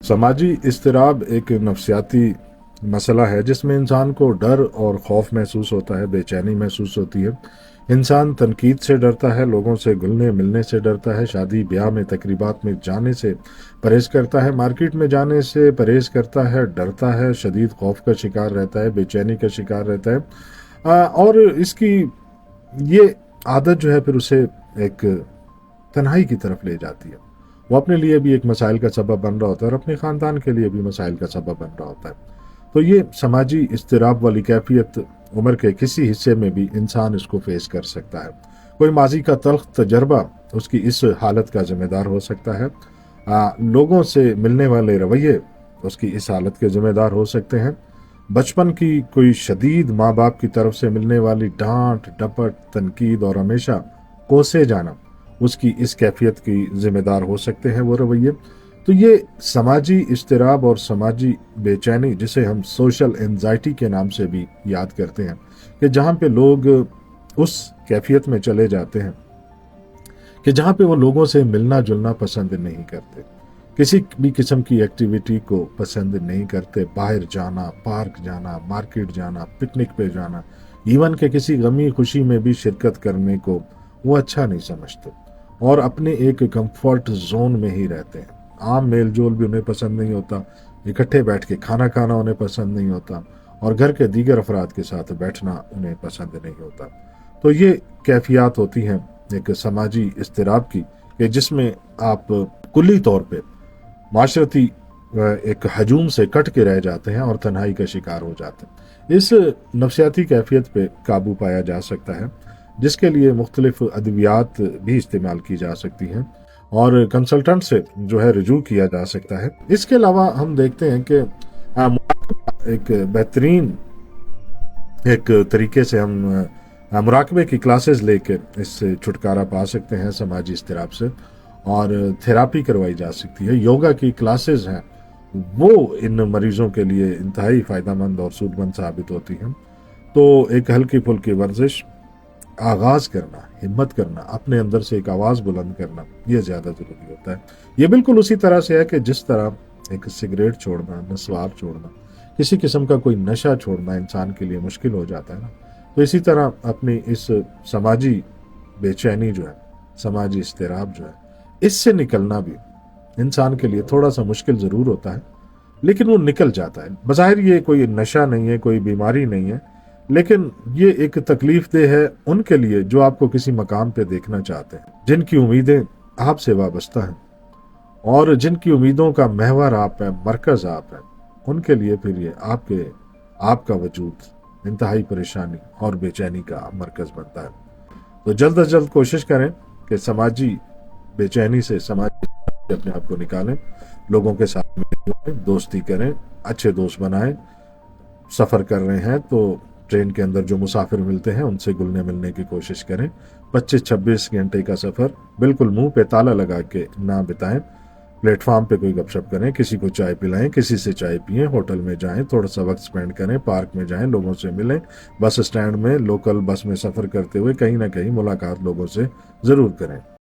समाजी इज़्तिराब एक नफ्सियाती मसला है जिसमें इंसान को डर और खौफ महसूस होता है, बेचैनी महसूस होती है। इंसान तनकीद से डरता है, लोगों से घुलने मिलने से डरता है, शादी ब्याह में तकरीबात में जाने से परहेज करता है, मार्केट में जाने से परहेज करता है, डरता है, शदीद खौफ का शिकार रहता है, बेचैनी का शिकार रहता है। और इसकी ये आदत जो है फिर उसे एक तन्हाई की तरफ ले जाती है। वो अपने लिए भी एक मसाइल का सबब बन रहा होता है और अपने ख़ानदान के लिए भी मसाइल का सबब बन रहा होता है। तो ये समाजी इज़्तिराब वाली कैफियत उम्र के किसी हिस्से में भी इंसान इसको फेस कर सकता है। कोई माजी का तल्ख तजर्बा उसकी इस हालत का ज़िम्मेदार हो सकता है। लोगों से मिलने वाले रवैये उसकी इस हालत के ज़िम्मेदार हो सकते हैं। बचपन की कोई शदीद माँ बाप की तरफ से मिलने वाली डांट डपट तनकीद और हमेशा कोसे जाना उसकी इस कैफियत की ज़िम्मेदार हो सकते हैं वो रवैये। तो ये समाजी इज़्तिराब और समाजी बेचैनी, जिसे हम सोशल एंजाइटी के नाम से भी याद करते हैं, कि जहाँ पे लोग उस कैफियत में चले जाते हैं कि जहाँ पे वो लोगों से मिलना जुलना पसंद नहीं करते, किसी भी किस्म की एक्टिविटी को पसंद नहीं करते, बाहर जाना, पार्क जाना, मार्केट जाना, पिकनिक पे जाना, इवन के किसी गमी खुशी में भी शिरकत करने को वो अच्छा नहीं समझते और अपने एक कंफर्ट जोन में ही रहते हैं। आम मेल जोल भी उन्हें पसंद नहीं होता, इकट्ठे बैठ के खाना खाना उन्हें पसंद नहीं होता और घर के दीगर अफराद के साथ बैठना उन्हें पसंद नहीं होता। तो ये कैफियत होती हैं एक समाजी इज़्तिराब की, कि जिसमें आप कुल्ली तौर पे माशरती एक हजूम से कट के रह जाते हैं और तन्हाई का शिकार हो जाते हैं। इस नफ्सियाती कैफियत पे काबू पाया जा सकता है, जिसके लिए मुख्तलिफ अद्वियात भी इस्तेमाल की जा सकती हैं और कंसल्टेंट से जो है रुजू किया जा सकता है। इसके अलावा हम देखते हैं कि एक बेहतरीन एक तरीके से हम मुराकबे की क्लासेस लेके इससे छुटकारा पा सकते हैं समाजी इज़्तिराब से, और थेरापी करवाई जा सकती है। योगा की क्लासेस हैं वो इन मरीजों के लिए इंतहाई फ़ायदेमंद और सूदमंद साबित होती हैं। तो एक हल्की फुल्की वर्जिश, आगाज करना, हिम्मत करना, अपने अंदर से एक आवाज़ बुलंद करना, ये ज़्यादा ज़रूरी होता है। ये बिल्कुल उसी तरह से है कि जिस तरह एक सिगरेट छोड़ना, नस्वार छोड़ना, किसी किस्म का कोई नशा छोड़ना इंसान के लिए मुश्किल हो जाता है ना, तो इसी तरह अपनी इस समाजी बेचैनी जो है, समाजी इज़्तिराब जो है, इससे निकलना भी इंसान के लिए थोड़ा सा मुश्किल ज़रूर होता है, लेकिन वो निकल जाता है। बज़ाहिर ये कोई नशा नहीं है, कोई बीमारी नहीं है, लेकिन ये एक तकलीफ देह है उनके लिए जो आपको किसी मकाम पे देखना चाहते हैं, जिनकी उम्मीदें आपसे वाबस्ता हैं और जिनकी उम्मीदों का महवर आप है, मरकज़ आप है, उनके लिए फिर ये आपका वजूद इंतहाई परेशानी और बेचैनी का मरकज़ बनता है। तो जल्द अज जल्द कोशिश करें कि समाजी बेचैनी से समाजी अपने आप को निकालें, लोगों के साथ मिलें, दोस्ती करें, अच्छे दोस्त बनाएं। सफ़र कर रहे हैं तो ट्रेन के अंदर जो मुसाफिर मिलते हैं उनसे घुलने मिलने की कोशिश करें। 25-26 घंटे का सफ़र बिल्कुल मुंह पे ताला लगा के ना बिताएं। प्लेटफार्म पे कोई गपशप करें, किसी को चाय पिलाएं, किसी से चाय पिएं, होटल में जाएं, थोड़ा सा वक्त स्पेंड करें, पार्क में जाएं, लोगों से मिलें, बस स्टैंड में, लोकल बस में सफ़र करते हुए कहीं ना कहीं मुलाकात लोगों से ज़रूर करें।